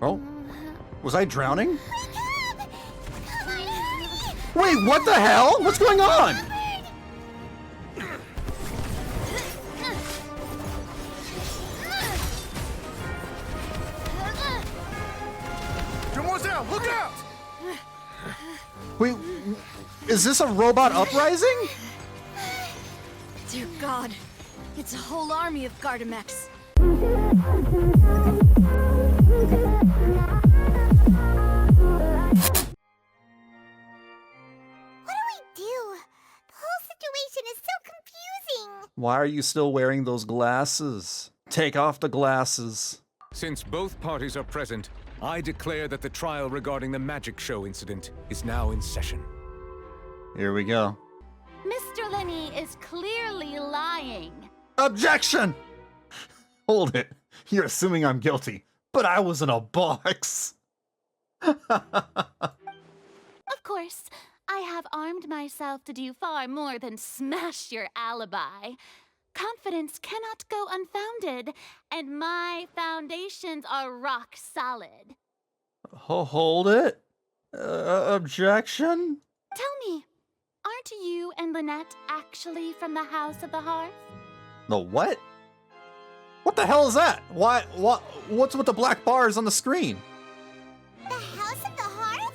Oh, was I drowning? Wake up! Come on, hurry! Wait, what the hell? What's going on? Demoiselle, look out! Wait, is this a robot uprising? Dear God, it's a whole army of Gardemeks. What do we do? The whole situation is so confusing. Why are you still wearing those glasses? Take off the glasses. Since both parties are present, I declare that the trial regarding the magic show incident is now in session. Here we go. Mr. Lyney is clearly lying. Objection! Hold it. You're assuming I'm guilty, but I was in a box. Of course, I have armed myself to do far more than smash your alibi. Confidence cannot go unfounded, and my foundations are rock solid. Hold it. Objection? Tell me, aren't you and Lynette actually from the House of the Hearth? The what? What the hell is that? What's with the black bars on the screen? The House of the Hearth?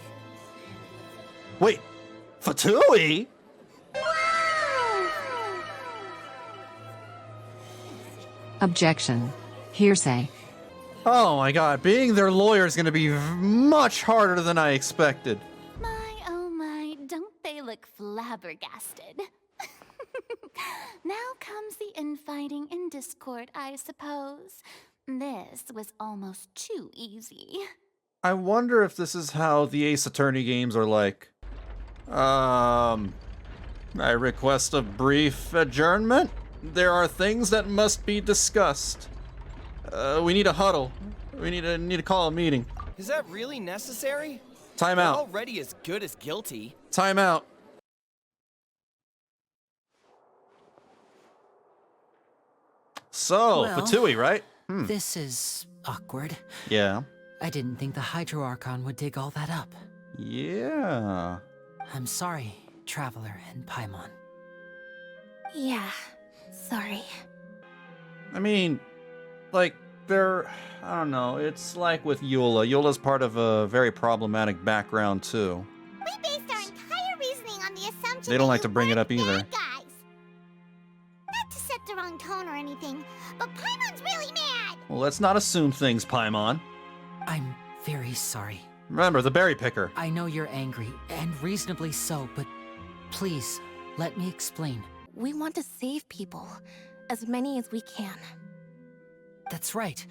Wait, Fatui? Objection. Hearsay. Oh my god, being their lawyer is gonna be much harder than I expected. My, oh my, don't they look flabbergasted? Now comes the infighting and discord, I suppose. This was almost too easy. I wonder if this is how the Ace Attorney games are like. I request a brief adjournment. There are things that must be discussed. We need a huddle. We need to call a meeting. Is that really necessary? Time We're out. already as good as guilty. Time out. So, Well, Fatui, right? This is awkward. Yeah. I didn't think the Hydro Archon would dig all that up. Yeah. I'm sorry, Traveler and Paimon. Yeah, sorry. I mean, like, I don't know, it's like with Eula. Eula's part of a very problematic background, too. We based our entire reasoning on the assumption They don't that like to you bring it weren't up either. bad guys. Not to set the wrong tone or anything, but Paimon's really mad. Well, let's not assume things, Paimon. I'm very sorry. Remember, the berry picker. I know you're angry, and reasonably so, but please, let me explain. We want to save people, as many as we can. That's right.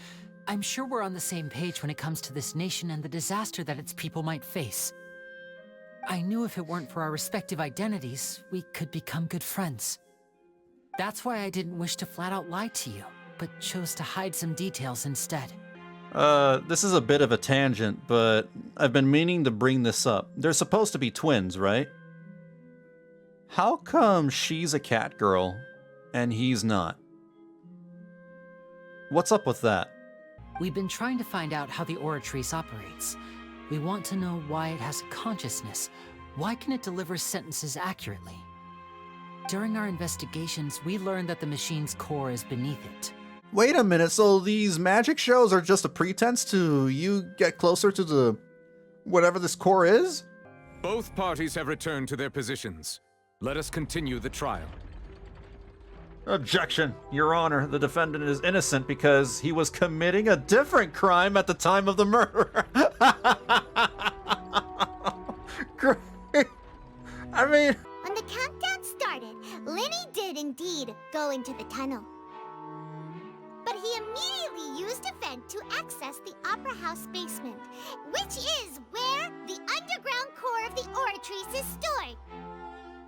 I'm sure we're on the same page when it comes to this nation and the disaster that its people might face. I knew if it weren't for our respective identities, we could become good friends. That's why I didn't wish to flat out lie to you, but chose to hide some details instead. This is a bit of a tangent, but I've been meaning to bring this up. They're supposed to be twins, right? How come she's a cat girl and he's not? What's up with that? We've been trying to find out how the Oratrice operates. We want to know why it has a consciousness. Why can it deliver sentences accurately? During our investigations, we learned that the machine's core is beneath it. Wait a minute, so these magic shows are just a pretense to you get closer to the whatever this core is? Both parties have returned to their positions. Let us continue the trial. Objection, Your Honor. The defendant is innocent because he was committing a different crime at the time of the murder. Great. I mean... When the countdown started, Lyney did indeed go into the tunnel. But he immediately used a vent to access the Opera House basement, which is where the underground core of the Oratrice is stored.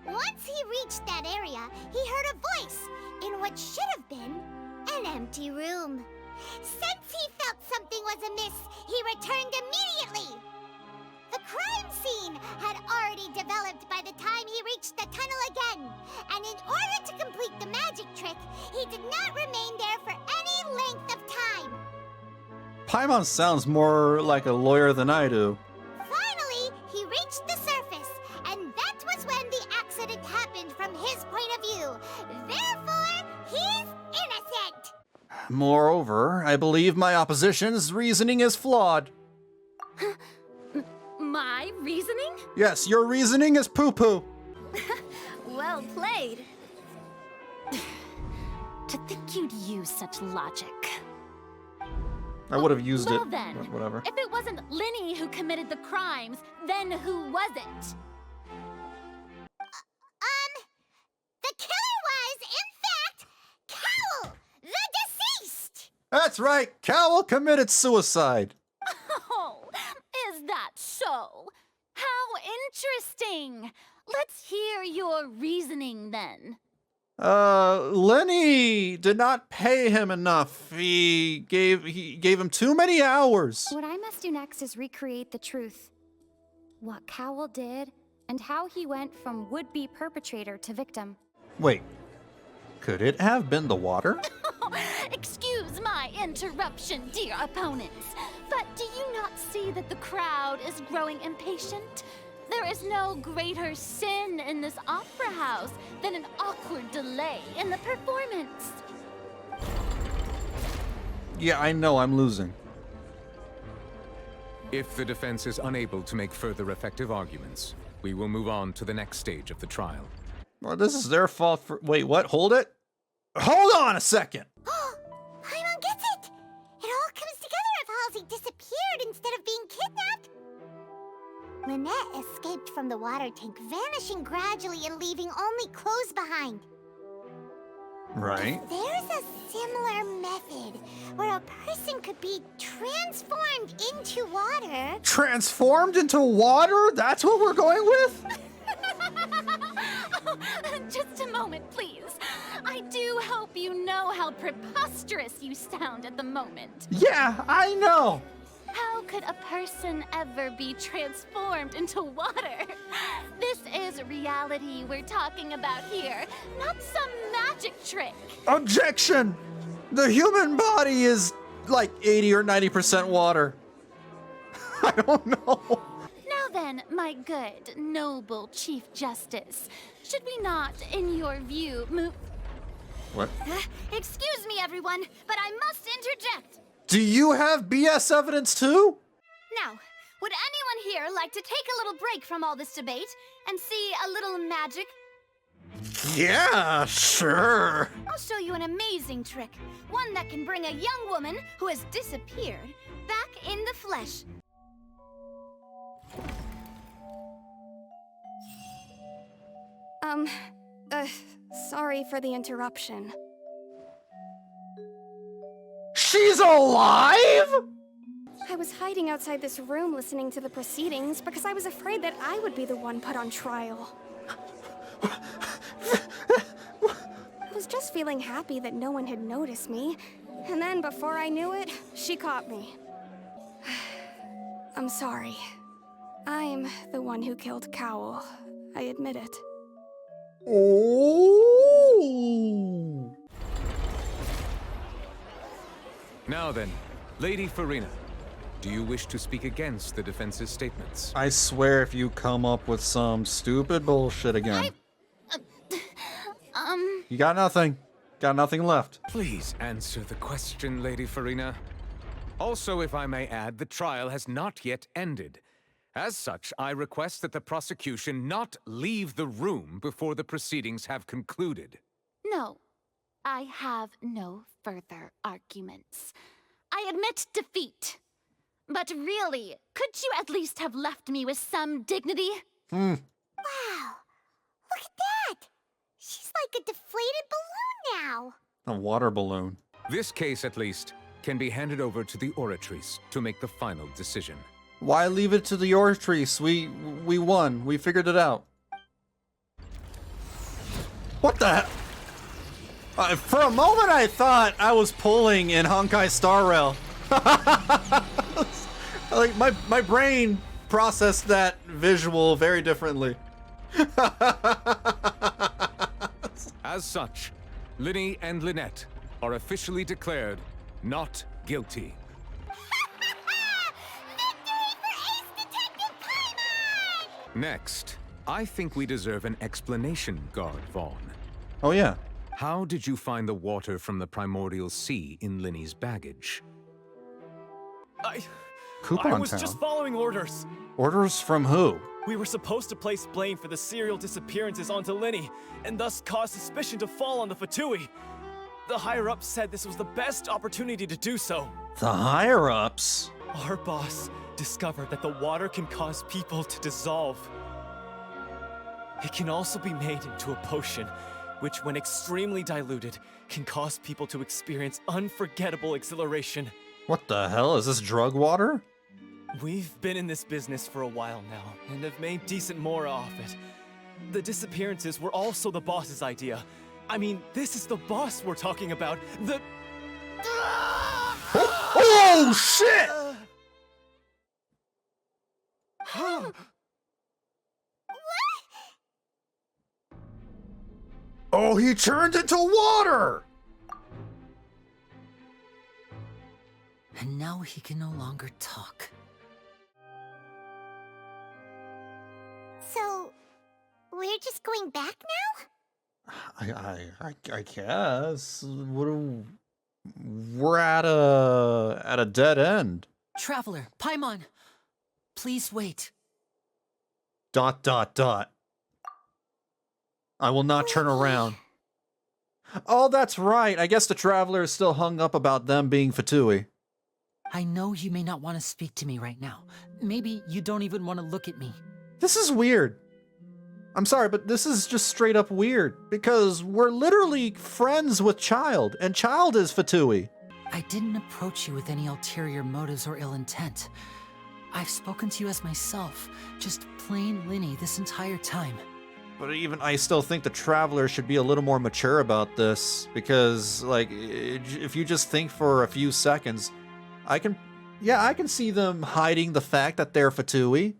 Once he reached that area, he heard a voice in what should have been an empty room. Since he felt something was amiss, he returned immediately. The crime scene had already developed by the time he reached the tunnel again, and in order to complete the magic trick, he did not remain there for any length of time. Paimon sounds more like a lawyer than I do. Finally, he reached the surface, and that was when the accident happened from his point of view. Therefore, he's innocent. Moreover, I believe my opposition's reasoning is flawed. My reasoning? Yes, your reasoning is poo-poo. Well played. To think you'd use such logic. I would have used Well it, then, but whatever. if it wasn't Lyney who committed the crimes, then who was it? The killer was, in fact, Cowl, the deceased. That's right, Cowell committed suicide. Oh, is that so? How interesting! Let's hear your reasoning then. Lyney did not pay him enough. He gave him too many hours. What I must do next is recreate the truth. What Cowell did, and how he went from would-be perpetrator to victim. Wait, could it have been the water? Excuse my interruption, dear opponents, but do you not see that the crowd is growing impatient? There is no greater sin in this opera house than an awkward delay in the performance. Yeah, I know I'm losing. If the defense is unable to make further effective arguments, we will move on to the next stage of the trial. Well, this is their fault for... Wait, what? Hold it? Hold on a second! Paimon gets it! It all comes together if Halsey disappeared instead of being kidnapped. Lynette escaped from the water tank, vanishing gradually and leaving only clothes behind. Right. There's a similar method where a person could be transformed into water. Transformed into water? That's what we're going with? Just a moment, please. I do hope you know how preposterous you sound at the moment. Yeah, I know. How could a person ever be transformed into water? This is reality we're talking about here, not some magic trick. Objection! The human body is like 80 or 90% water. I don't know. Now then, my good, noble Chief Justice, should we not, in your view, move... What? Excuse me, everyone, but I must interject. Do you have BS evidence too? Now, would anyone here like to take a little break from all this debate and see a little magic? Yeah, sure. I'll show you an amazing trick. One that can bring a young woman who has disappeared back in the flesh. Sorry for the interruption. She's alive? I was hiding outside this room listening to the proceedings because I was afraid that I would be the one put on trial. I was just feeling happy that no one had noticed me, and then before I knew it, she caught me. I'm sorry. I'm the one who killed Cowell. I admit it. Oh. Now then, Lady Farina, do you wish to speak against the defense's statements? I swear if you come up with some stupid bullshit again. You got nothing. Got nothing left. Please answer the question, Lady Farina. Also, if I may add, the trial has not yet ended. As such, I request that the prosecution not leave the room before the proceedings have concluded. No, I have no further arguments. I admit defeat. But really, could you at least have left me with some dignity? Wow, look at that! She's like a deflated balloon now. A water balloon. This case, at least, can be handed over to the Oratrice to make the final decision. Why leave it to the Oratrice? We won. We figured it out. What the heck? For a moment, I thought I was pulling in Honkai Star Rail. Like my brain processed that visual very differently. As such, Lyney and Lynette are officially declared not guilty. Next, I think we deserve an explanation, Guard Vaughn. Oh yeah. How did you find the water from the primordial sea in Lyney's baggage? I Coupon was Town. just following orders. Orders from who? We were supposed to place blame for the serial disappearances onto Lyney, and thus cause suspicion to fall on the Fatui. The higher-ups said this was the best opportunity to do so. The higher-ups? Our boss discovered that the water can cause people to dissolve. It can also be made into a potion, which when extremely diluted, can cause people to experience unforgettable exhilaration. What the hell? Is this drug water? We've been in this business for a while now, and have made decent more off it. The disappearances were also the boss's idea. I mean, this is the boss we're talking about. The... Oh shit! Oh, he turned into water! And now he can no longer talk. So, we're just going back now? I guess. We're at a dead end. Traveler, Paimon, please wait. ... I will not turn around. Oh, that's right. I guess the Traveler is still hung up about them being Fatui. I know you may not want to speak to me right now. Maybe you don't even want to look at me. This is weird. I'm sorry, but this is just straight up weird. Because we're literally friends with Child, and Child is Fatui. I didn't approach you with any ulterior motives or ill intent. I've spoken to you as myself, just plain Lyney this entire time. But even I still think the Traveler should be a little more mature about this. Because, like, if you just think for a few seconds, I can see them hiding the fact that they're Fatui.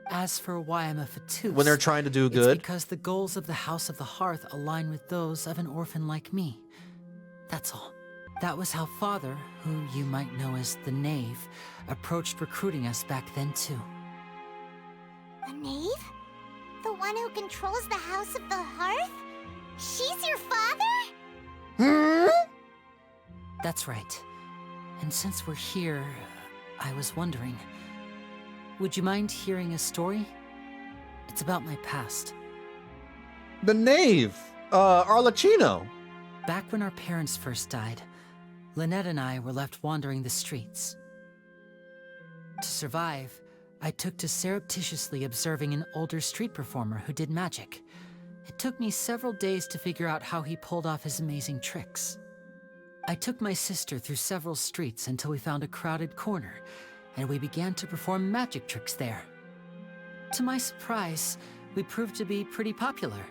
As for why I'm a Fatui, When they're trying to do good. It's because the goals of the House of the Hearth align with those of an orphan like me. That's all. That was how Father, who you might know as the Knave, approached recruiting us back then too. The Knave? The one who controls the House of the Hearth? She's your father? Hmm? That's right. And since we're here, I was wondering, would you mind hearing a story? It's about my past. The Knave! Arlecchino! Back when our parents first died, Lynette and I were left wandering the streets. To survive, I took to surreptitiously observing an older street performer who did magic. It took me several days to figure out how he pulled off his amazing tricks. I took my sister through several streets until we found a crowded corner, and we began to perform magic tricks there. To my surprise, we proved to be pretty popular,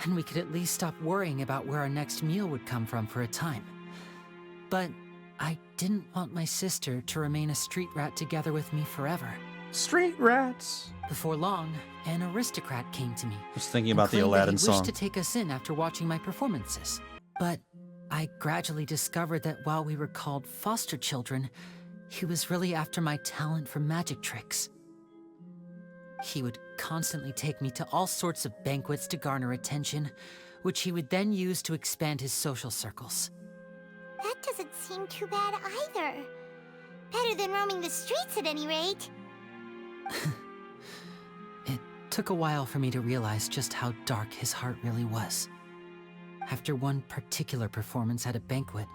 and we could at least stop worrying about where our next meal would come from for a time. But I didn't want my sister to remain a street rat together with me forever. Street rats. Before long, an aristocrat came to me. Just thinking and about the claimed that Aladdin he song. wished to take us in after watching my performances. But I gradually discovered that while we were called foster children, he was really after my talent for magic tricks. He would constantly take me to all sorts of banquets to garner attention, which he would then use to expand his social circles. That doesn't seem too bad either. Better than roaming the streets at any rate. It took a while for me to realize just how dark his heart really was. After one particular performance at a banquet,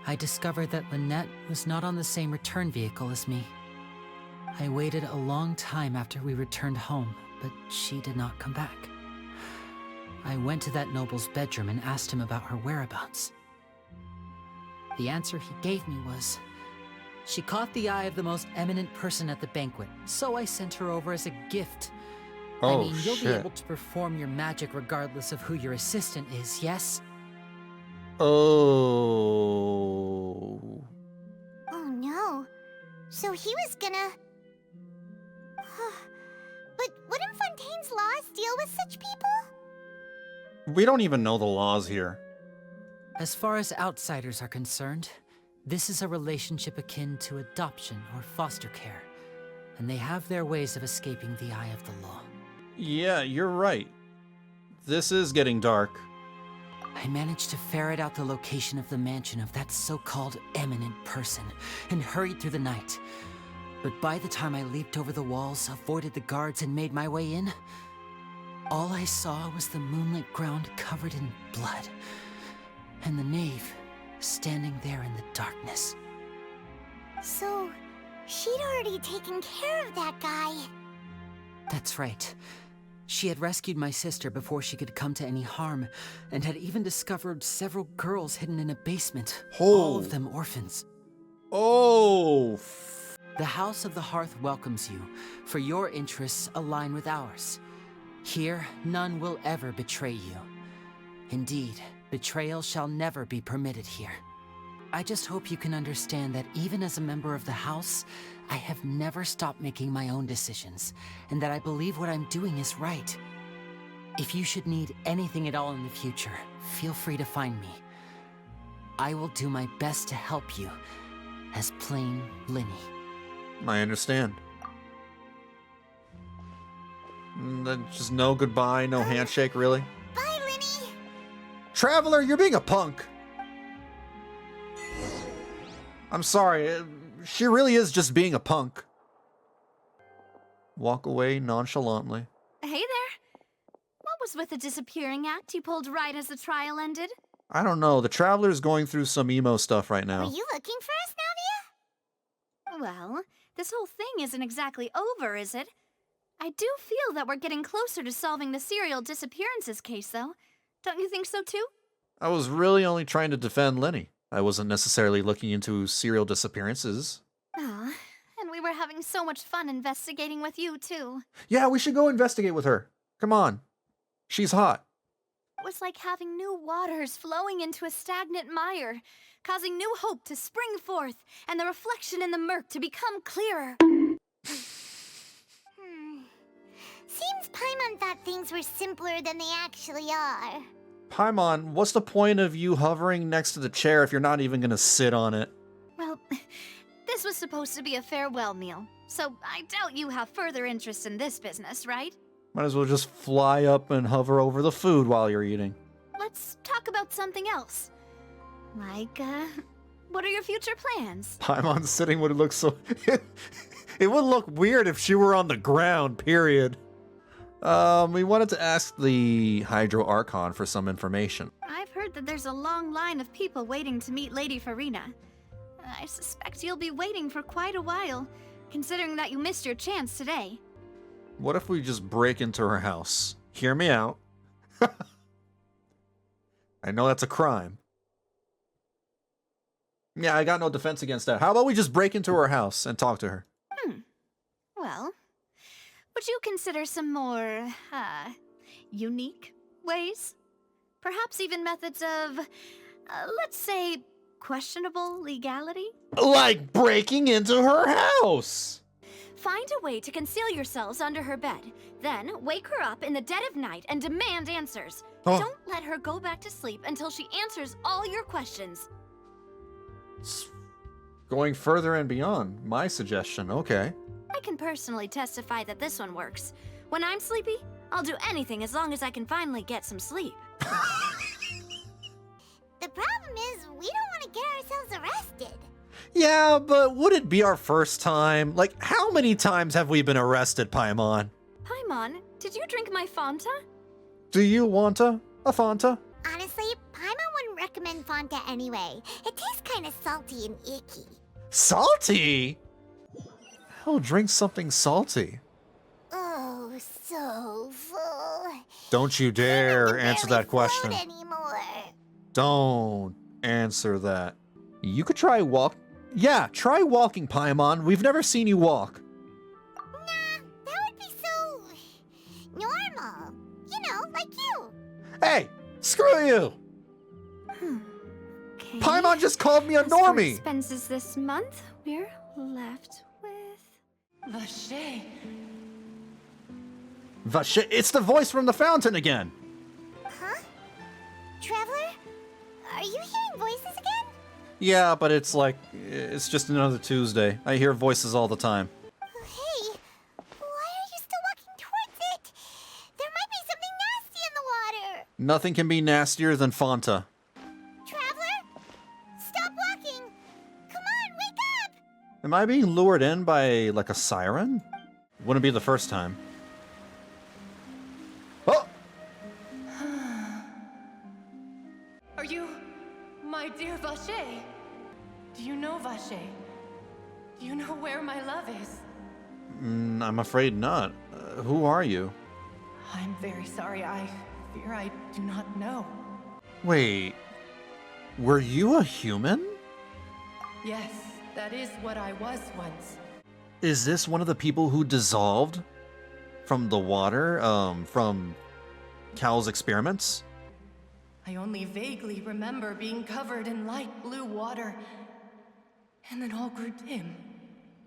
I discovered that Lynette was not on the same return vehicle as me. I waited a long time after we returned home, but she did not come back. I went to that noble's bedroom and asked him about her whereabouts. The answer he gave me was, she caught the eye of the most eminent person at the banquet, so I sent her over as a gift. I mean, you'll be able to perform your magic regardless of who your assistant is, yes? Oh. Oh no. So he was gonna... But wouldn't Fontaine's laws deal with such people? We don't even know the laws here. As far as outsiders are concerned, this is a relationship akin to adoption or foster care. and they have their ways of escaping the eye of the law. Yeah, you're right. This is getting dark. I managed to ferret out the location of the mansion of that so-called eminent person and hurried through the night. But by the time I leaped over the walls, avoided the guards, and made my way in, all I saw was the moonlit ground covered in blood, and the knave standing there in the darkness. So, she'd already taken care of that guy. That's right. She had rescued my sister before she could come to any harm, and had even discovered several girls hidden in a basement, all of them orphans. Oh! The House of the Hearth welcomes you, for your interests align with ours. Here, none will ever betray you. Indeed, betrayal shall never be permitted here. I just hope you can understand that even as a member of the House, I have never stopped making my own decisions, and that I believe what I'm doing is right. If you should need anything at all in the future, feel free to find me. I will do my best to help you, as plain Lyney. I understand. Then just no goodbye, no handshake, really? Bye, Lyney! Traveler, you're being a punk! I'm sorry, she really is just being a punk. Walk away nonchalantly. Hey there. What was with the disappearing act you pulled right as the trial ended? I don't know, the Traveler's going through some emo stuff right now. Were you looking for us, Navia? Well, this whole thing isn't exactly over, is it? I do feel that we're getting closer to solving the serial disappearances case, though. Don't you think so, too? I was really only trying to defend Lyney. I wasn't necessarily looking into serial disappearances. Aw, and we were having so much fun investigating with you, too. Yeah, we should go investigate with her. Come on. She's hot. It was like having new waters flowing into a stagnant mire, causing new hope to spring forth, and the reflection in the murk to become clearer. Seems Paimon thought things were simpler than they actually are. Paimon, what's the point of you hovering next to the chair if you're not even gonna sit on it? Well, this was supposed to be a farewell meal, so I doubt you have further interest in this business, right? Might as well just fly up and hover over the food while you're eating. Let's talk about something else. Like, what are your future plans? Paimon's sitting would look so... It would look weird if she were on the ground, period. We wanted to ask the Hydro Archon for some information. I've heard that there's a long line of people waiting to meet Lady Farina. I suspect you'll be waiting for quite a while, considering that you missed your chance today. What if we just break into her house? Hear me out. I know that's a crime. Yeah, I got no defense against that. How about we just break into her house and talk to her? Well, would you consider some more, unique ways? Perhaps even methods of, let's say, questionable legality? Like breaking into her house! Find a way to conceal yourselves under her bed. Then wake her up in the dead of night and demand answers. Oh. Don't let her go back to sleep until she answers all your questions. It's going further and beyond my suggestion, okay. I can personally testify that this one works. When I'm sleepy, I'll do anything as long as I can finally get some sleep. The problem is, we don't want to get ourselves arrested. Yeah, but would it be our first time? Like, how many times have we been arrested, Paimon? Paimon, did you drink my Fanta? Do you want a Fanta? Honestly, Paimon wouldn't recommend Fonta anyway. It tastes kind of salty and icky. Salty? Hell, drink something salty. Oh, so full. Don't you dare answer that question. Anymore. Don't answer that. You could try Yeah, try walking, Paimon. We've never seen you walk. Nah, that would be so normal. You know, like you. Hey, screw you! Okay. Paimon just called me a As for normie! expenses this month, we're left with... Vache. Vache, it's the voice from the fountain again! Huh? Traveler? Are you hearing voices again? Yeah, but it's just another Tuesday. I hear voices all the time. Hey, Nothing can be nastier than Fonta. Traveler? Stop walking! Come on, wake up! Am I being lured in by, like, a siren? Wouldn't be the first time. Oh! Are you my dear Vache? Do you know Vache? Do you know where my love is? I'm afraid not. Who are you? I'm very sorry. I fear I do not know. Wait, were you a human? Yes, that is what I was once. Is this one of the people who dissolved from the water, from Cal's experiments? I only vaguely remember being covered in light blue water, and then all grew dim.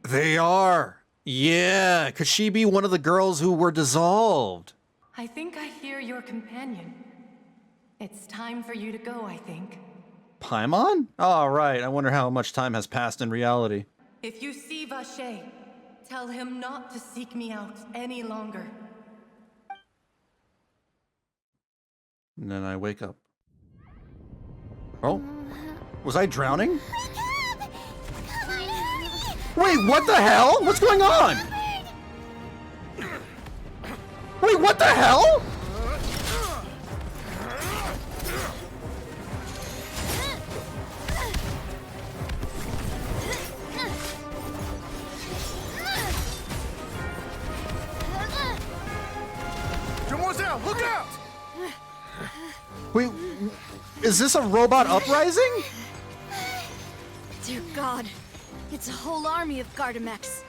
They are! Yeah, could she be one of the girls who were dissolved? I think I hear your companion. It's time for you to go, I think. Paimon? Oh, right. I wonder how much time has passed in reality. If you see Vache, tell him not to seek me out any longer. And then I wake up. Oh? Was I drowning? Wait, what the hell? What's going on? Wait, what the hell? Demoiselle, look out! Wait, is this a robot uprising? Dear God, it's a whole army of Gardemeks.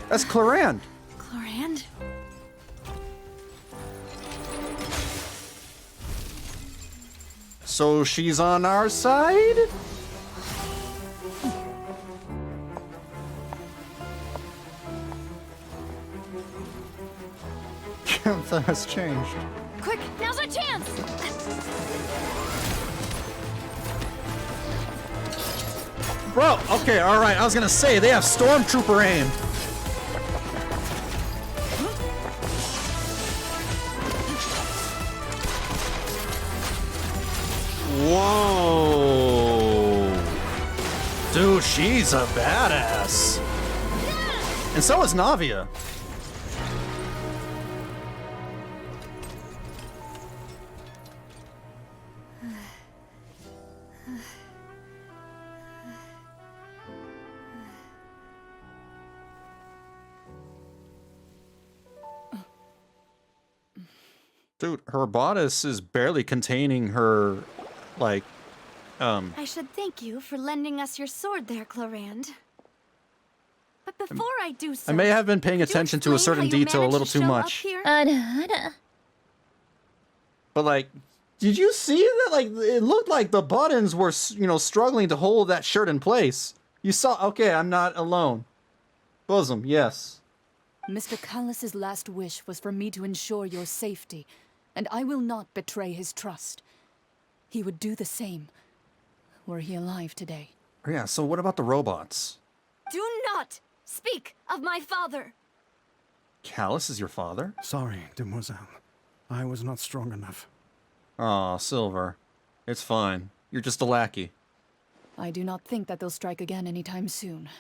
That's Clarand. Clarand? So she's on our side? That has changed. Quick, now's our chance! Bro, okay, alright, I was gonna say, they have stormtrooper aim. Whoa. Dude, she's a badass. And so is Navia. Dude, her bodice is barely containing her, like, I should thank you for lending us your sword there, Clarand. But before I do so, I may have been paying could you attention to a explain certain how you detail a managed little to too show much. up here? But, like, did you see that? Like, it looked like the buttons were, you know, struggling to hold that shirt in place. You saw, okay, I'm not alone. Bosom, yes. Mr. Callus's last wish was for me to ensure your safety, and I will not betray his trust. He would do the same, were he alive today. Yeah, so what about the robots? Do not speak of my father! Callus is your father? Sorry, demoiselle. I was not strong enough. Aw, Silver. It's fine. You're just a lackey. I do not think that they'll strike again anytime soon.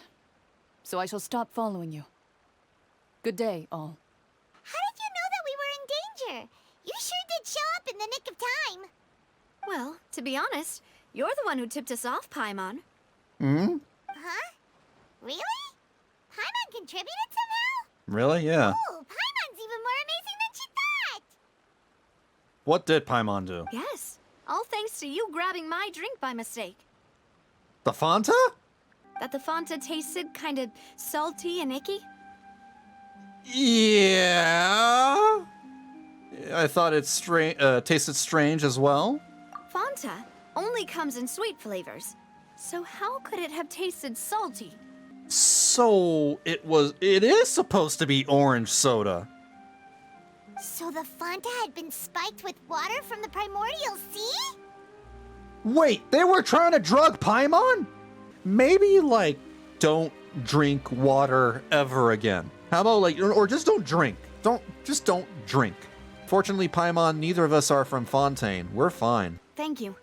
So I shall stop following you. Good day, all. How did you know that we were in danger? You sure did show up in the nick of time. Well, to be honest, you're the one who tipped us off, Paimon. Hmm? Huh? Really? Paimon contributed somehow? Really? Yeah. Oh, Paimon's even more amazing than she thought! What did Paimon do? Yes, all thanks to you grabbing my drink by mistake. The Fanta? That the Fanta tasted kind of salty and icky? Yeah. I thought it tasted strange as well. Fanta only comes in sweet flavors. So how could it have tasted salty? So it is supposed to be orange soda. So the Fanta had been spiked with water from the primordial sea? Wait, they were trying to drug Paimon? Maybe, like, don't drink water ever again. How about, like, or just don't drink. Just don't drink. Fortunately, Paimon, neither of us are from Fontaine. We're fine. Thank you.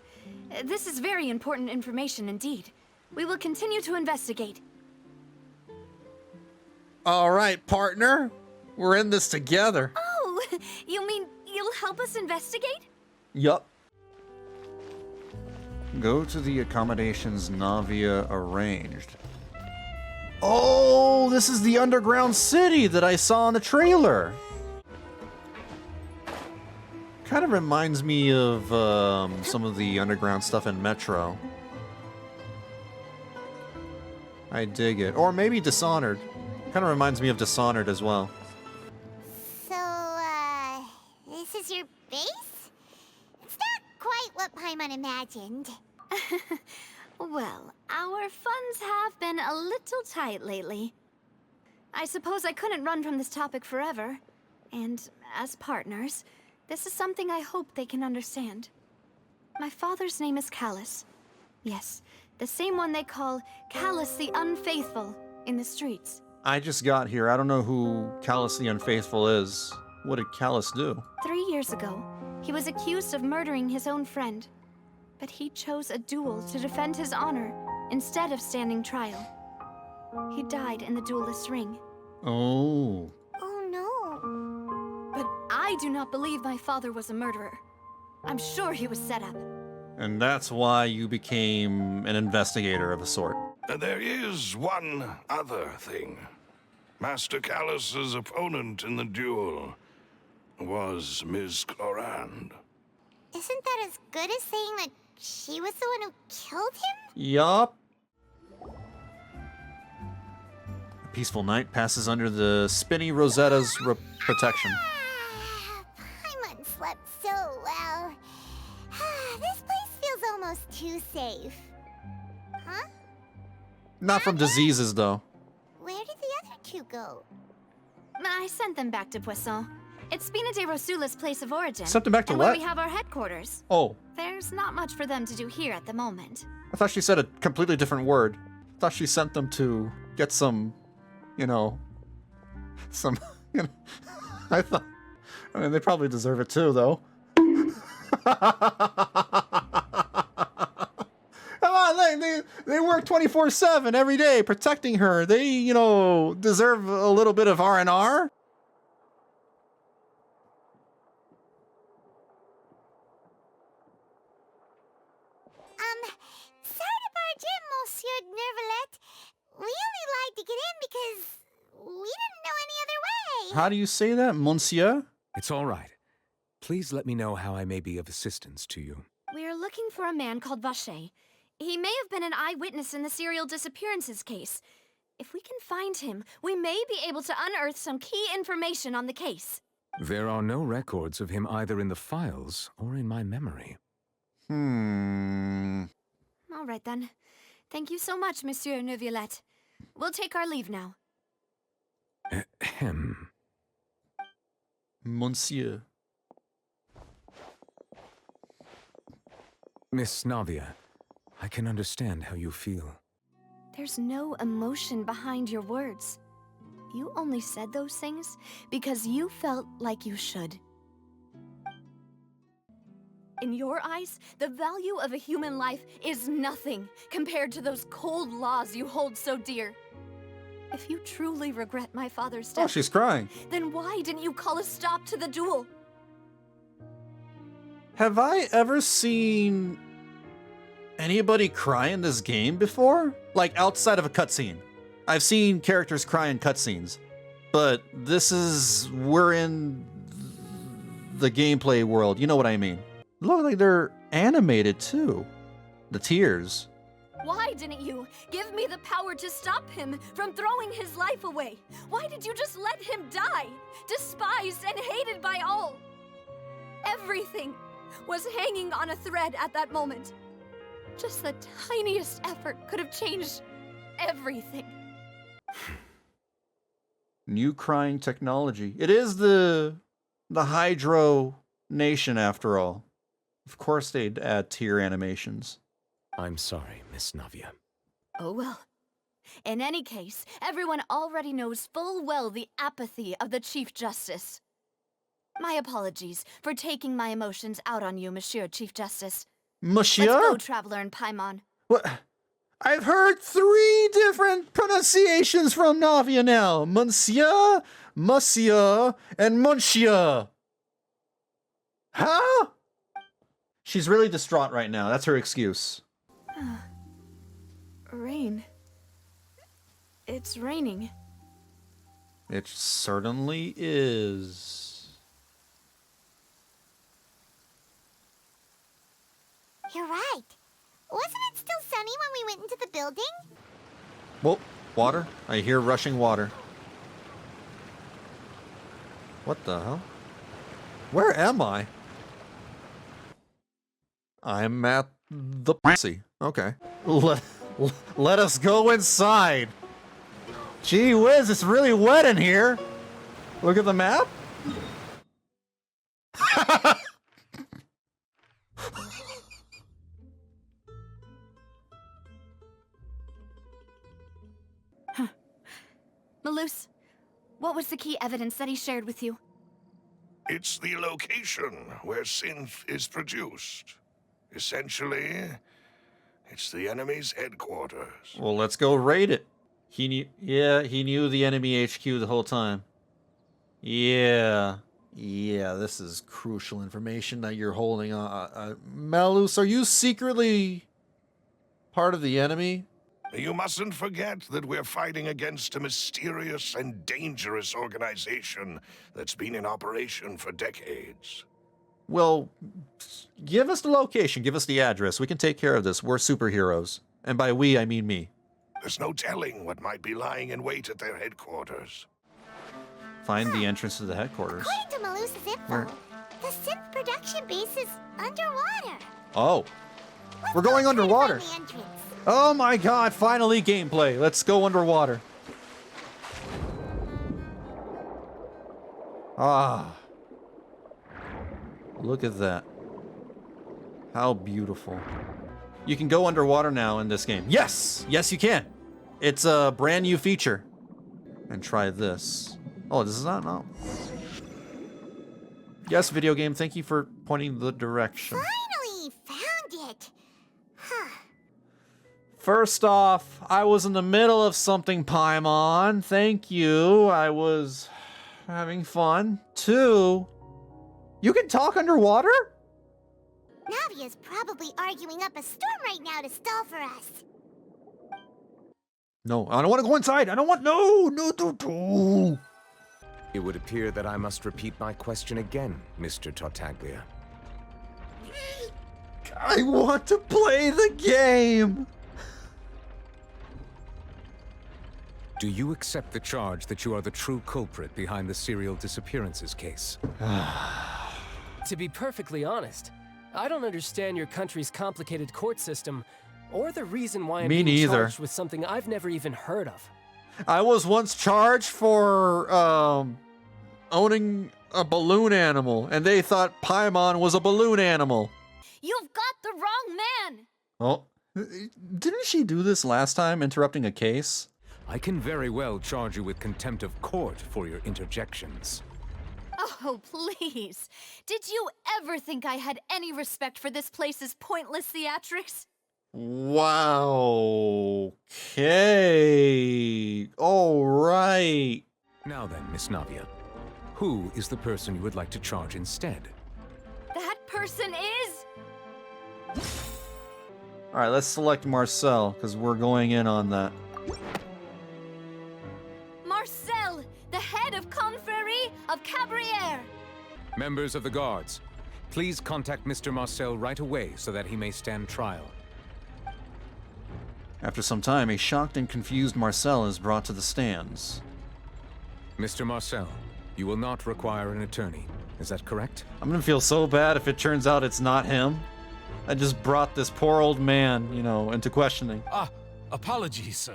This is very important information indeed. We will continue to investigate. All right, partner. We're in this together. Oh, you mean you'll help us investigate? Yup. Go to the accommodations Navia arranged. Oh, this is the underground city that I saw in the trailer. Kind of reminds me of some of the underground stuff in Metro. I dig it. Or maybe Dishonored. Kind of reminds me of Dishonored as well. So, this is your base? It's not quite what Paimon imagined. Well, our funds have been a little tight lately. I suppose I couldn't run from this topic forever. And as partners, this is something I hope they can understand. My father's name is Callus. Yes, the same one they call Callus the Unfaithful in the streets. I just got here. I don't know who Callus the Unfaithful is. What did Callus do? 3 years ago, he was accused of murdering his own friend. But he chose a duel to defend his honor instead of standing trial. He died in the duelist's ring. Oh. Oh no. But I do not believe my father was a murderer. I'm sure he was set up. And that's why you became an investigator of a sort. There is one other thing. Master Callus's opponent in the duel was Ms. Clorand. Isn't that as good as saying that she was the one who killed him? Yup. A peaceful night passes under the spinny Rosetta's protection. Paimon slept so well. This place feels almost too safe. Huh? Not from diseases, though. Where did the other two go? I sent them back to Poisson. It's Spina de Rosula's place of origin. Sent them back to and what? Where we have our headquarters. Oh. There's not much for them to do here at the moment. I thought she said a completely different word. I thought she sent them to get some, you know, I mean, they probably deserve it too, though. Come on, they work 24/7 every day protecting her. They, you know, deserve a little bit of R&R. Sorry to barge in, Monsieur Nervalette. We only lied to get in because we didn't know any other way. How do you say that, monsieur? It's all right. Please let me know how I may be of assistance to you. We're looking for a man called Vacher. He may have been an eyewitness in the serial disappearances case. If we can find him, we may be able to unearth some key information on the case. There are no records of him either in the files or in my memory. All right, then. Thank you so much, Monsieur Neuvillette. We'll take our leave now. Ahem. Monsieur. Miss Navia, I can understand how you feel. There's no emotion behind your words. You only said those things because you felt like you should. In your eyes, the value of a human life is nothing compared to those cold laws you hold so dear. If you truly regret my father's death... Oh, she's crying. Then why didn't you call a stop to the duel? Have I ever seen anybody cry in this game before? Like, outside of a cutscene. I've seen characters cry in cutscenes. But this is... we're in the gameplay world. You know what I mean. Look like they're animated, too. The tears. Why didn't you give me the power to stop him from throwing his life away? Why did you just let him die? Despised and hated by all. Everything was hanging on a thread at that moment. Just the tiniest effort could have changed everything. New crying technology. It is the Hydro Nation, after all. Of course they'd add tear animations. I'm sorry, Miss Navia. Oh well. In any case, everyone already knows full well the apathy of the Chief Justice. My apologies for taking my emotions out on you, Monsieur Chief Justice. Monsieur? Let's go, Traveler and Paimon. What? I've heard 3 different pronunciations from Navia now. Monsieur, Monsieur, and Monsieur. Huh? She's really distraught right now. That's her excuse. Rain. It's raining. It certainly is. You're right. Wasn't it still sunny when we went into the building? Whoa, water? I hear rushing water. What the hell? Where am I? I'm at the pussy. Okay. Let us go inside. Gee whiz, it's really wet in here. Look at the map. Malus, what was the key evidence that he shared with you? It's the location where synth is produced. Essentially, it's the enemy's headquarters. Well, let's go raid it. He knew the enemy HQ the whole time. Yeah, this is crucial information that you're holding on. Malus, are you secretly part of the enemy? You mustn't forget that we're fighting against a mysterious and dangerous organization that's been in operation for decades. Well, give us the location, give us the address. We can take care of this. We're superheroes. And by we, I mean me. There's no telling what might be lying in wait at their headquarters. Find the entrance to the headquarters. According to Malus's info, the synth production base is underwater. Oh. We're going underwater. Oh my god, finally gameplay. Let's go underwater. Ah. Look at that. How beautiful. You can go underwater now in this game. Yes! Yes, you can. It's a brand new feature. And try this. Oh, this is not, no. Yes, video game, thank you for pointing the direction. Finally found it. First off, I was in the middle of something, Paimon. Thank you. I was having fun. 2, you can talk underwater? Navia's probably arguing up a storm right now to stall for us. No, I don't want to go inside. I don't want... No. It would appear that I must repeat my question again, Mr. Tartaglia. I want to play the game. Do you accept the charge that you are the true culprit behind the serial disappearances case? To be perfectly honest, I don't understand your country's complicated court system, or the reason why I'm being charged with something I've never even heard of. I was once charged for owning a balloon animal, and they thought Paimon was a balloon animal. You've got the wrong man! Oh, didn't she do this last time, interrupting a case? I can very well charge you with contempt of court for your interjections. Oh, please. Did you ever think I had any respect for this place's pointless theatrics? Wow. Okay. All right. Now then, Miss Navia, who is the person you would like to charge instead? That person is... All right, let's select Marcel, because we're going in on that. Marcel, the head of Confrérie of Cabrières. Members of the guards, please contact Mr. Marcel right away so that he may stand trial. After some time, a shocked and confused Marcel is brought to the stands. Mr. Marcel, you will not require an attorney. Is that correct? I'm gonna feel so bad if it turns out it's not him. I just brought this poor old man, you know, into questioning. Apologies.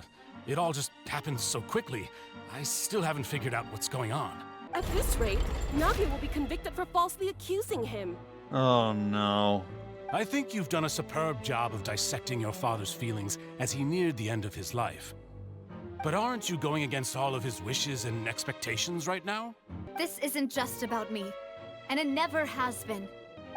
It all just happened so quickly. I still haven't figured out what's going on. At this rate, Navia will be convicted for falsely accusing him. Oh, no. I think you've done a superb job of dissecting your father's feelings as he neared the end of his life. But aren't you going against all of his wishes and expectations right now? This isn't just about me, and it never has been.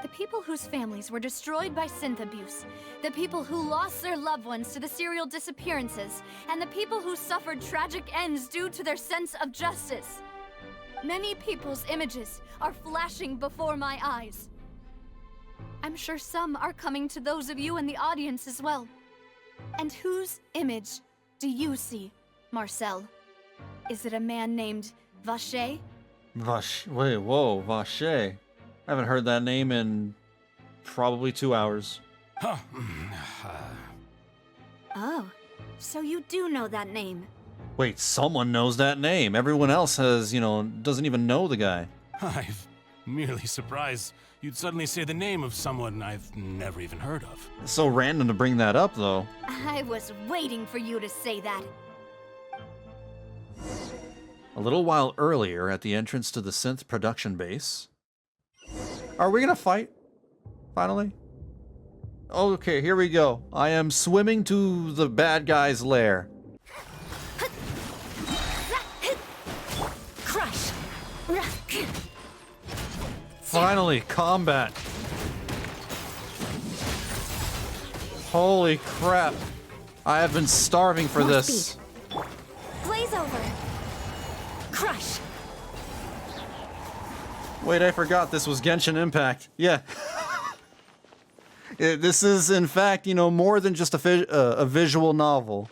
The people whose families were destroyed by synth abuse, the people who lost their loved ones to the serial disappearances, and the people who suffered tragic ends due to their sense of justice. Many people's images are flashing before my eyes. I'm sure some are coming to those of you in the audience as well. And whose image do you see, Marcel? Is it a man named Vache? Wait, whoa, Vache. I haven't heard that name in probably 2 hours. Huh. Oh, so you do know that name. Wait, someone knows that name. Everyone else has, doesn't even know the guy. I'm merely surprised you'd suddenly say the name of someone I've never even heard of. It's so random to bring that up, though. I was waiting for you to say that. A little while earlier, at the entrance to the synth production base. Are we gonna fight? Finally? Okay, here we go. I am swimming to the bad guy's lair. Crush! Finally, combat. Holy crap. I have been starving for this. Blaze over! Crush! Wait, I forgot this was Genshin Impact. Yeah. This is, in fact, more than just a visual novel.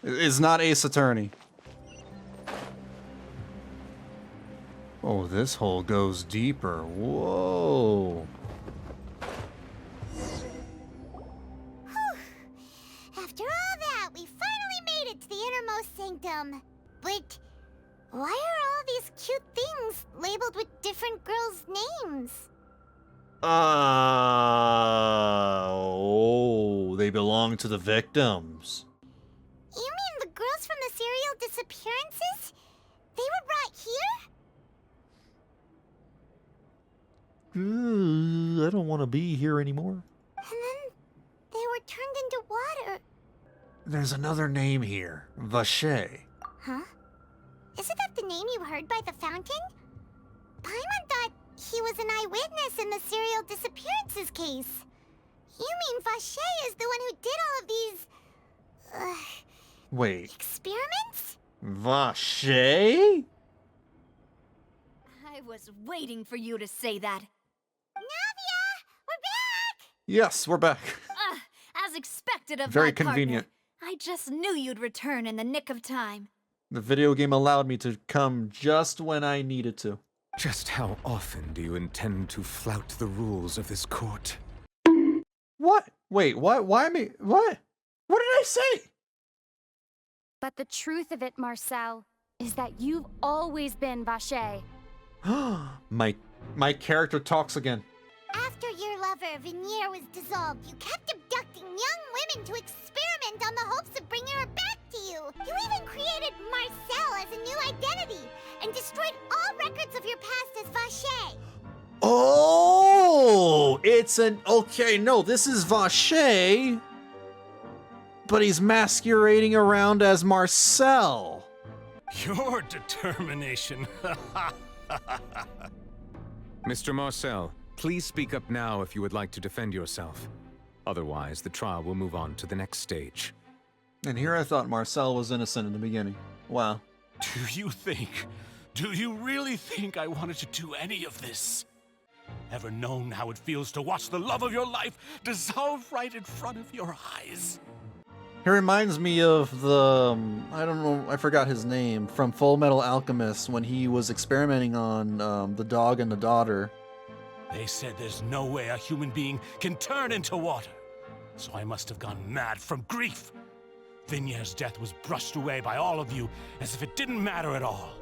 It's not Ace Attorney. Oh, this hole goes deeper. Whoa. After all that, we finally made it to the innermost sanctum. But why are all these cute things labeled with different girls' names? Oh, they belong to the victims. You mean the girls from the serial disappearances? They were brought here? I don't want to be here anymore. And then they were turned into water. There's another name here. Vache. Huh? Isn't that the name you heard by the fountain? Paimon thought he was an eyewitness in the serial disappearances case. You mean Vache is the one who did all of these... Wait. experiments? Vache? I was waiting for you to say that. Navia! We're back! Yes, we're back. As expected of Very my partner. convenient. I just knew you'd return in the nick of time. The video game allowed me to come just when I needed to. Just how often do you intend to flout the rules of this court? What? Wait, what? Why me? What? What did I say? But the truth of it, Marcel, is that you've always been Vache. My character talks again. After your lover, Veneer, was dissolved, you kept abducting young women to experiment on the hopes of bringing her back to you. You even created Marcel as a new identity and destroyed all records of your past as Vache. Oh, it's an... Okay, no, this is Vache, but he's masquerading around as Marcel. Your determination. Mr. Marcel, please speak up now if you would like to defend yourself. Otherwise, the trial will move on to the next stage. And here I thought Marcel was innocent in the beginning. Wow. Do you really think I wanted to do any of this? Ever known how it feels to watch the love of your life dissolve right in front of your eyes? He reminds me of the, I don't know, I forgot his name, from Full Metal Alchemist when he was experimenting on the dog and the daughter. They said there's no way a human being can turn into water. So I must have gone mad from grief. Veneer's death was brushed away by all of you as if it didn't matter at all.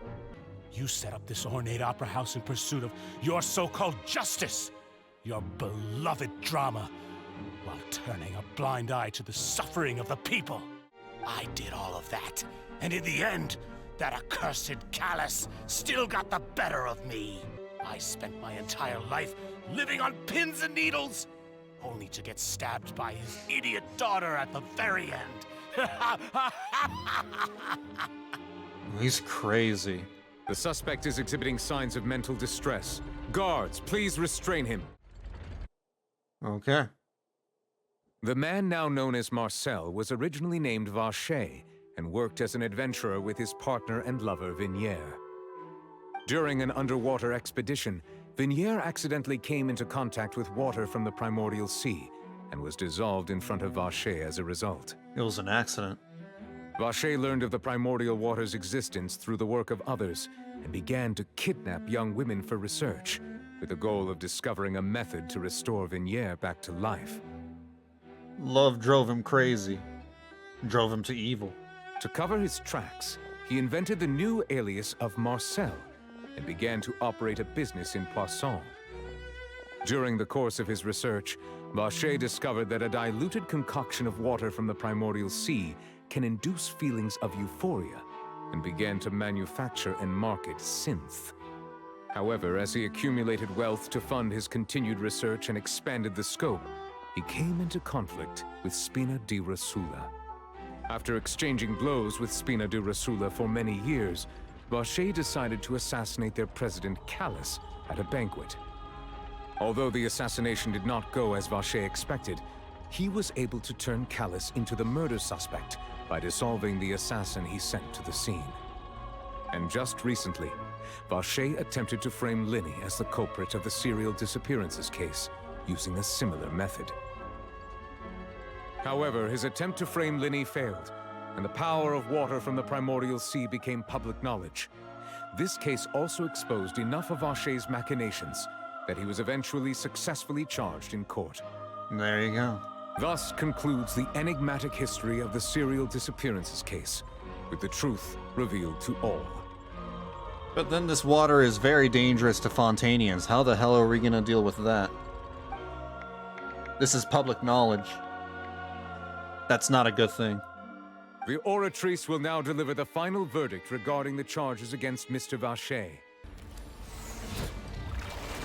You set up this ornate opera house in pursuit of your so-called justice, your beloved drama, while turning a blind eye to the suffering of the people. I did all of that, and in the end, that accursed Callus still got the better of me. I spent my entire life living on pins and needles, only to get stabbed by his idiot daughter at the very end. He's crazy. The suspect is exhibiting signs of mental distress. Guards, please restrain him. Okay. The man now known as Marcel was originally named Vacher and worked as an adventurer with his partner and lover Vinière. During an underwater expedition, Vinière accidentally came into contact with water from the primordial sea and was dissolved in front of Vacher as a result. It was an accident. Vacher learned of the primordial water's existence through the work of others and began to kidnap young women for research, with the goal of discovering a method to restore Vinière back to life. Love drove him crazy. Drove him to evil. To cover his tracks, he invented the new alias of Marcel and began to operate a business in Poisson. During the course of his research, Vacher discovered that a diluted concoction of water from the primordial sea can induce feelings of euphoria, and began to manufacture and market synth. However, as he accumulated wealth to fund his continued research and expanded the scope, he came into conflict with Spina di Rosula. After exchanging blows with Spina di Rosula for many years, Vacher decided to assassinate their president Callus at a banquet. Although the assassination did not go as Vacher expected, he was able to turn Callus into the murder suspect by dissolving the assassin he sent to the scene. And just recently, Vacher attempted to frame Lyney as the culprit of the serial disappearances case, using a similar method. However, his attempt to frame Lyney failed, and the power of water from the primordial sea became public knowledge. This case also exposed enough of Vacher's machinations that he was eventually successfully charged in court. There you go. Thus concludes the enigmatic history of the serial disappearances case, with the truth revealed to all. But then this water is very dangerous to Fontainians. How the hell are we gonna deal with that? This is public knowledge. That's not a good thing. The Oratrice will now deliver the final verdict regarding the charges against Mr. Vacher.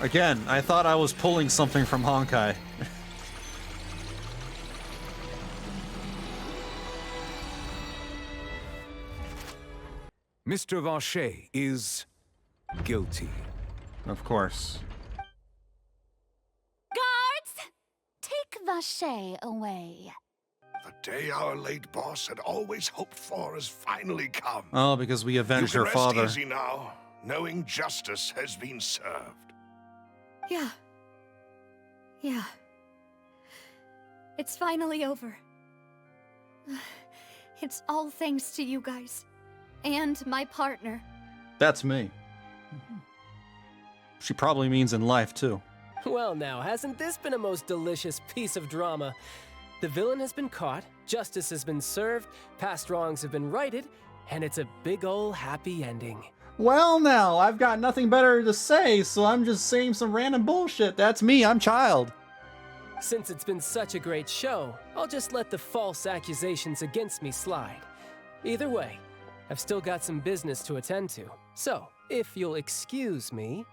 Again, I thought I was pulling something from Honkai. Mr. Vacher is guilty. Of course. Guards! Take Vacher away. The day our late boss had always hoped for has finally come. Oh, because we avenged her father. You can rest easy now, knowing justice has been served. Yeah. Yeah. It's finally over. It's all thanks to you guys. And my partner. That's me. She probably means in life, too. Well now, hasn't this been a most delicious piece of drama? The villain has been caught, justice has been served, past wrongs have been righted, and it's a big ol' happy ending. Well now, I've got nothing better to say, so I'm just saying some random bullshit. That's me, I'm Child. Since it's been such a great show, I'll just let the false accusations against me slide. Either way, I've still got some business to attend to. So, if you'll excuse me...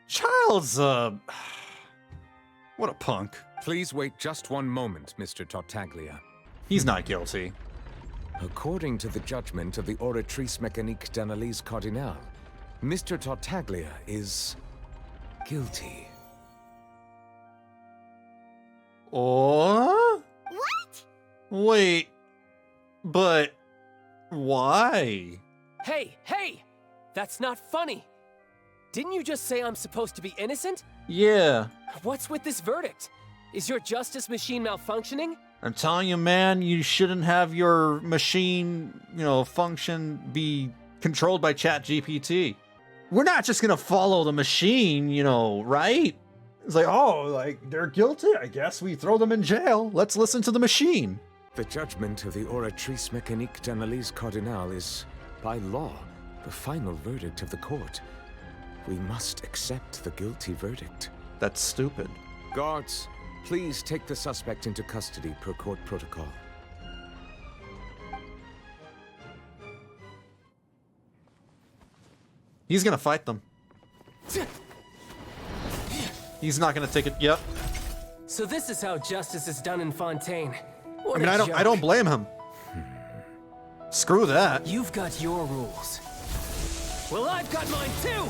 Child's, what a punk. Please wait just one moment, Mr. Tartaglia. He's not guilty. According to the judgment of the Oratrice Mécanique d'Analyse Cardinale, Mr. Tartaglia is guilty. Or? What? Wait, but why? Hey, hey! That's not funny! Didn't you just say I'm supposed to be innocent? Yeah. What's with this verdict? Is your justice machine malfunctioning? I'm telling you, man, you shouldn't have your machine, function be controlled by ChatGPT. We're not just gonna follow the machine, right? It's like, they're guilty. I guess we throw them in jail. Let's listen to the machine. The judgment of the Oratrice Mécanique d'Analyse Cardinale is, by law, the final verdict of the court. We must accept the guilty verdict. That's stupid. Guards, please take the suspect into custody per court protocol. He's gonna fight them. He's not gonna take it. Yep. So this is how justice is done in Fontaine. I mean, I don't blame him. Screw that. You've got your rules. Well, I've got mine too!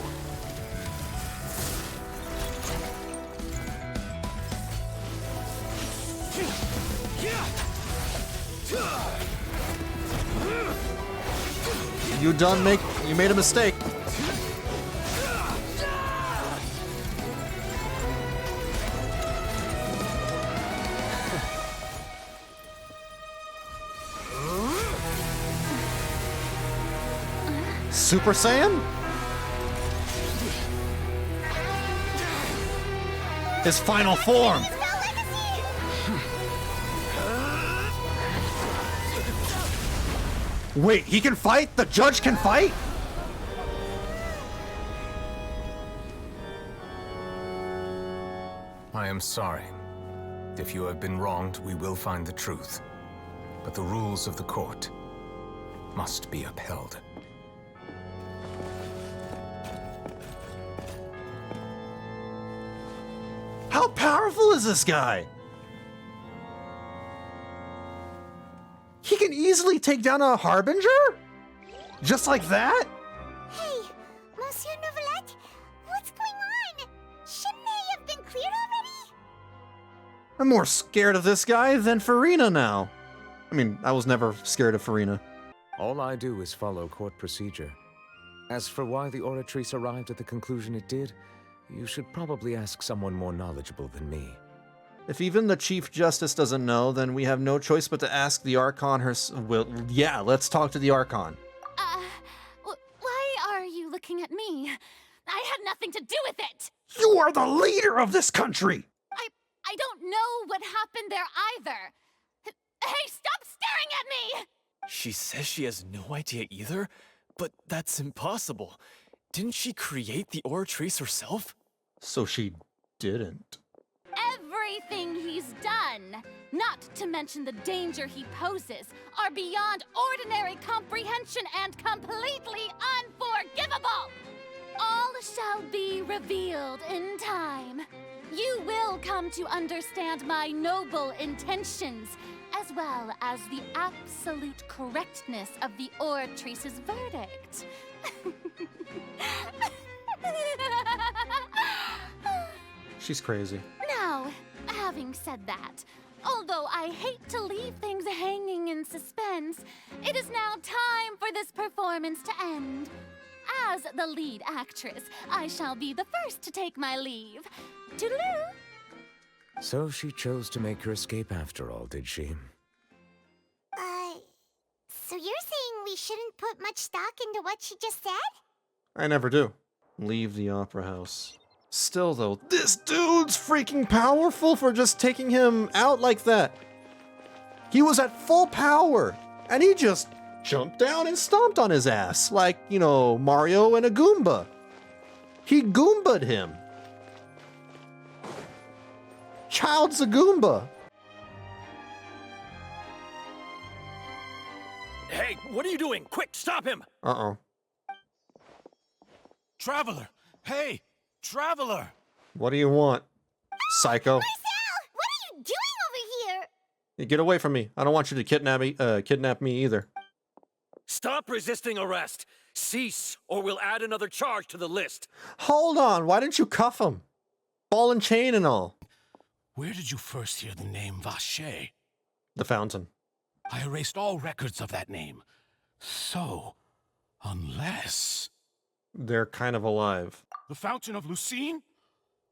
You made a mistake. Super Saiyan? His final form. Wait, he can fight? The judge can fight? I am sorry. If you have been wronged, we will find the truth. But the rules of the court must be upheld. How powerful is this guy? He can easily take down a Harbinger? Just like that? Hey, Monsieur Novelette, what's going on? Shouldn't they have been cleared already? I'm more scared of this guy than Farina now. I mean, I was never scared of Farina. All I do is follow court procedure. As for why the Oratrice arrived at the conclusion it did, you should probably ask someone more knowledgeable than me. If even the Chief Justice doesn't know, then we have no choice but to ask the Archon well, yeah, let's talk to the Archon. Why are you looking at me? I had nothing to do with it! You are the leader of this country! I don't know what happened there either. Hey, stop staring at me! She says she has no idea either, but that's impossible. Didn't she create the Oratrice herself? So she didn't. Everything he's done, not to mention the danger he poses, are beyond ordinary comprehension and completely unforgivable! All shall be revealed in time. You will come to understand my noble intentions, as well as the absolute correctness of the Oratrice's verdict. She's crazy. Now, having said that, although I hate to leave things hanging in suspense, it is now time for this performance to end. As the lead actress, I shall be the first to take my leave. Toodaloo! So she chose to make her escape after all, did she? So you're saying we shouldn't put much stock into what she just said? I never do. Leave the opera house. Still though, this dude's freaking powerful for just taking him out like that. He was at full power, and he just jumped down and stomped on his ass, like, you know, Mario and a Goomba. He Goomba'd him. Child's a Goomba. Hey, what are you doing? Quick, stop him! Uh-oh. Traveler! Hey! Traveler! What do you want, psycho? Marcel! What are you doing over here? Hey, get away from me. I don't want you to kidnap me either. Stop resisting arrest! Cease, or we'll add another charge to the list. Hold on, why didn't you cuff him? Ball and chain and all. Where did you first hear the name Vacher? The fountain. I erased all records of that name. So, unless... They're kind of alive. The Fountain of Lucine?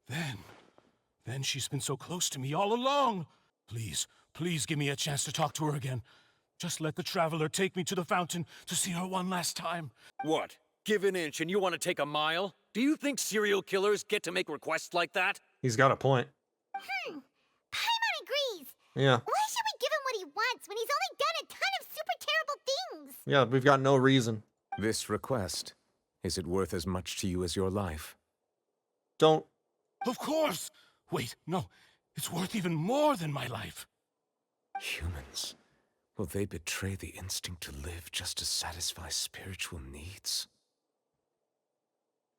Then she's been so close to me all along. Please, please give me a chance to talk to her again. Just let the Traveler take me to the fountain to see her one last time. What? Give an inch and you want to take a mile? Do you think serial killers get to make requests like that? He's got a point. Paimon agrees. Yeah. Why should we give him what he wants when he's only done a ton of super terrible things? Yeah, we've got no reason. This request, is it worth as much to you as your life? Don't. Of course! Wait, no. It's worth even more than my life. Humans. Will they betray the instinct to live just to satisfy spiritual needs?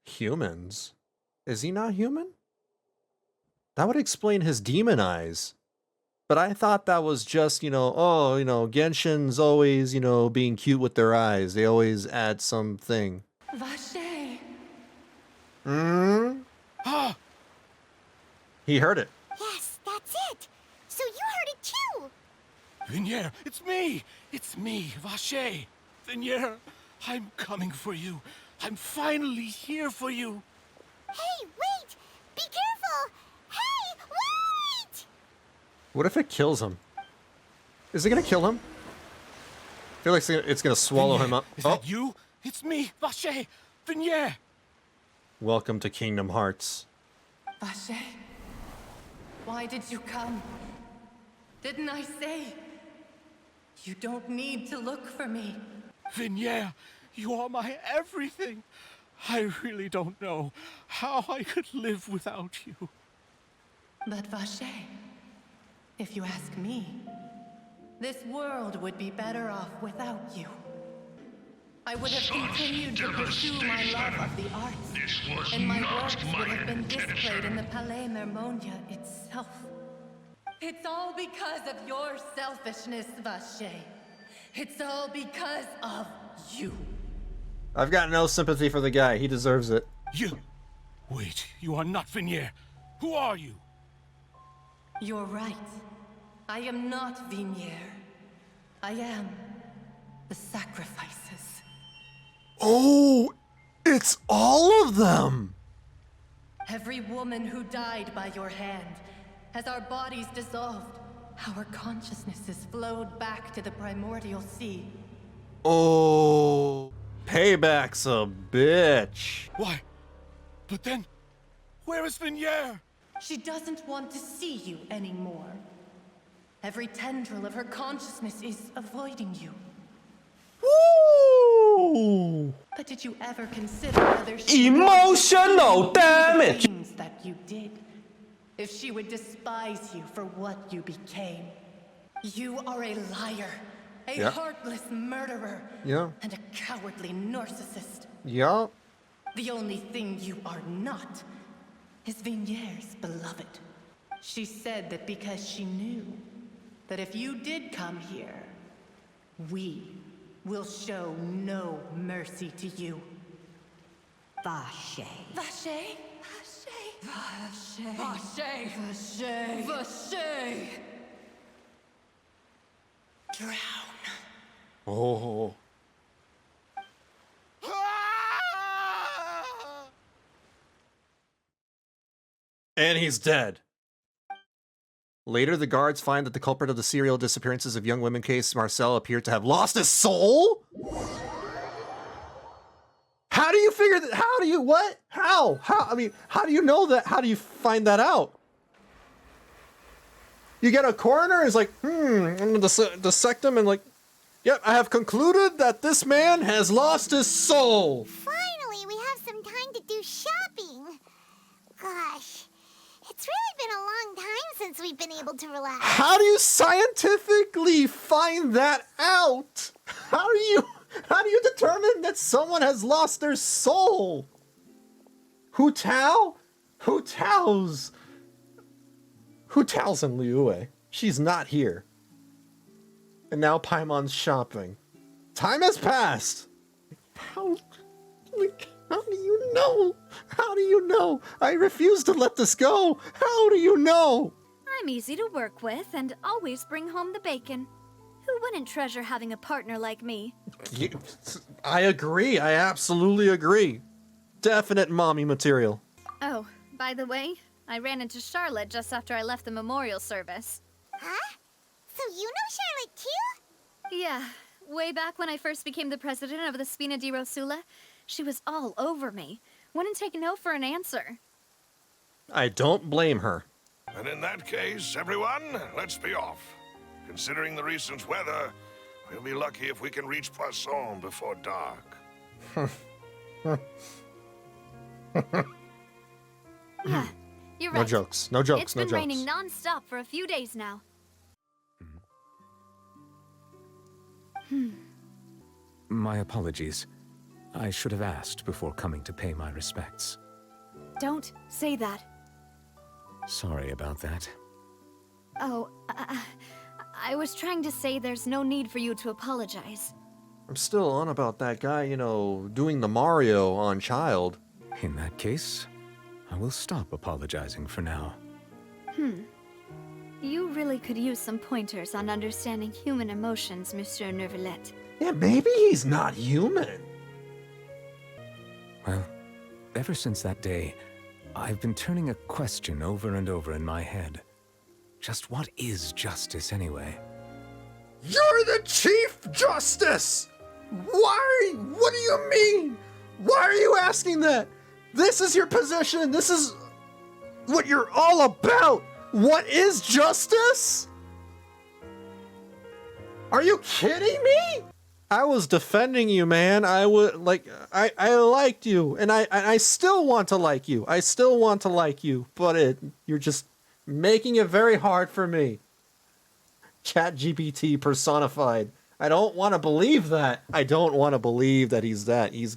Humans? Is he not human? That would explain his demon eyes. But I thought that was just, Genshin's always, being cute with their eyes. They always add something. Vache. He heard it. Yes, that's it. So you heard it too. Vinier, it's me! It's me, Vache! Vinier, I'm coming for you. I'm finally here for you. Hey, wait! Be careful! Hey, wait! What if it kills him? Is it gonna kill him? I feel like it's gonna swallow him up. Is that you? It's me, Vache! Vinier! Welcome to Kingdom Hearts. Vache, why did you come? Didn't I say? You don't need to look for me. Vinier, you are my everything. I really don't know how I could live without you. But Vache, if you ask me, this world would be better off without you. I would have continued to pursue my love of the arts, and my works would have been displayed in the Palais Mermonia itself. It's all because of your selfishness, Vache. It's all because of you. I've got no sympathy for the guy. He deserves it. You! Wait, you are not Vinier. Who are you? You're right. I am not Vinier. I am the sacrifices. Oh, it's all of them! Every woman who died by your hand, as our bodies dissolved, our consciousnesses flowed back to the primordial sea. Oh, payback's a bitch. Why? But then, where is Vinier? She doesn't want to see you anymore. Every tendril of her consciousness is avoiding you. Woo! But did you ever consider whether she Emotional damage! things that you did? If she would despise you for what you became? You are a liar, a heartless murderer, and a cowardly narcissist. Yeah. The only thing you are not is Vinier's beloved. She said that because she knew that if you did come here, we will show no mercy to you. Vache. Vache? Vache. Vache. Vache. Vache. Drown. Oh. And he's dead. Later, the guards find that the culprit of the serial disappearances of young women case, Marcel, appeared to have lost his soul? How do you figure that? How do you, what? How? I mean, how do you know that? How do you find that out? You get a coroner is like, I'm gonna dissect him and like, yep, I have concluded that this man has lost his soul. Finally, we have some time to do shopping. Gosh, it's really been a long time since we've been able to relax. How do you scientifically find that out? How do you determine that someone has lost their soul? Hu Tao? Hu Tao's in Liyue? She's not here. And now Paimon's shopping. Time has passed. How do you know? How do you know? I refuse to let this go. How do you know? I'm easy to work with and always bring home the bacon. Who wouldn't treasure having a partner like me? I agree. I absolutely agree. Definite mommy material. Oh, by the way, I ran into Charlotte just after I left the memorial service. Huh? So you know Charlotte too? Yeah. Way back when I first became the president of the Spina di Rosula, she was all over me. Wouldn't take no for an answer. I don't blame her. And in that case, everyone, let's be off. Considering the recent weather, we'll be lucky if we can reach Poisson before dark. Yeah, you're right. No jokes. No jokes. It's No been jokes. raining non-stop for a few days now. My apologies. I should have asked before coming to pay my respects. Don't say that. Sorry about that. Oh, I was trying to say there's no need for you to apologize. I'm still on about that guy, you know, doing the Mario on Child. In that case, I will stop apologizing for now. You really could use some pointers on understanding human emotions, Monsieur Neuvillette. Yeah, maybe he's not human. Well, ever since that day, I've been turning a question over and over in my head. Just what is justice anyway? You're the Chief Justice! Why? What do you mean? Why are you asking that? This is your position. This is what you're all about. What is justice? Are you kidding me? I was defending you, man. I liked you, and I still want to like you. I still want to like you, but you're just making it very hard for me. ChatGPT personified. I don't want to believe that. I don't want to believe that he's that. He's...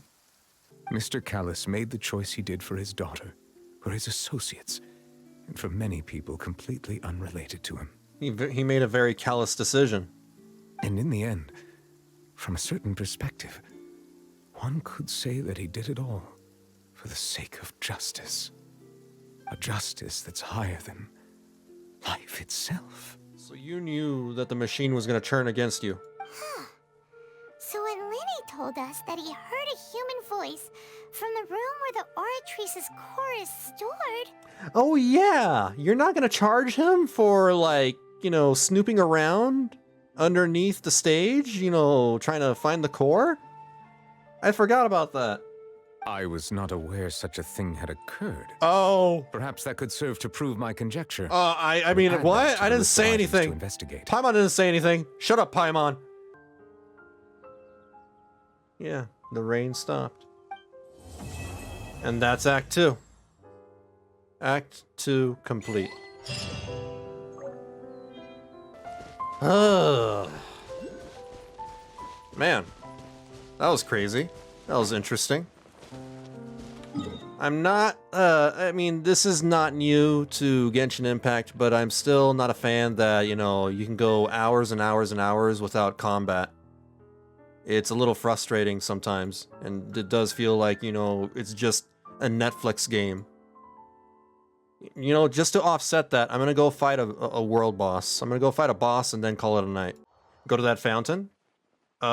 Mr. Callus made the choice he did for his daughter, for his associates, and for many people completely unrelated to him. He made a very callous decision. And in the end, from a certain perspective, one could say that he did it all for the sake of justice. A justice that's higher than life itself. So you knew that the machine was going to turn against you. So when Lyney told us that he heard a human voice from the room where the Oratrice's core is stored... Oh yeah! You're not going to charge him for, like, you know, snooping around underneath the stage? You know, trying to find the core? I forgot about that. I was not aware such a thing had occurred. Oh. Perhaps that could serve to prove my conjecture. I mean, what? I didn't say anything. Paimon didn't say anything. Shut up, Paimon. Yeah, the rain stopped. And that's Act 2. Act 2 complete. Man. That was crazy. That was interesting. I'm not, I mean, this is not new to Genshin Impact, but I'm still not a fan that, you know, you can go hours and hours and hours without combat. It's a little frustrating sometimes, and it does feel like, you know, it's just a Netflix game. You know, just to offset that, I'm gonna go fight a world boss. I'm gonna go fight a boss and then call it a night. Go to that fountain. The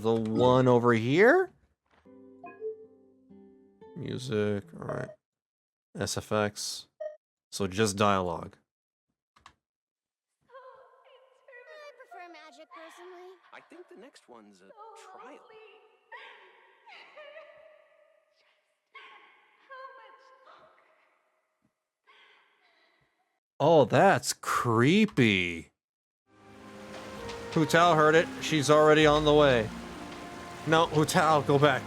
one over here? Music, alright. SFX. So just dialogue. I prefer magic, personally. I think the next one's a trial. Oh, that's creepy. Hu Tao heard it. She's already on the way. No, Hu Tao, go back.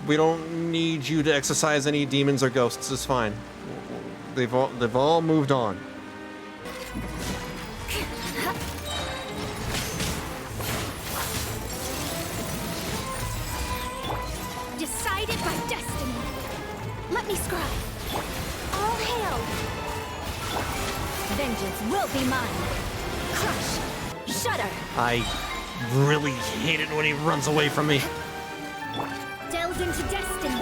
We don't need you to exorcise any demons or ghosts. It's fine. They've all moved on. Decided by destiny. Let me scribe. All hail. Vengeance will be mine. Crush. Shudder. I really hate it when he runs away from me. Delve into destiny.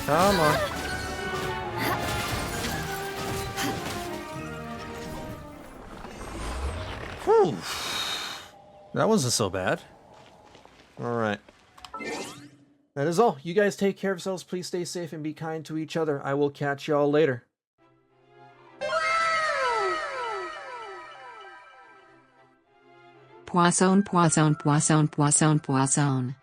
Come on. Whew. That wasn't so bad. Alright. That is all. You guys take care of yourselves. Please stay safe and be kind to each other. I will catch y'all later. Poisson, poisson, poisson, poisson, poisson.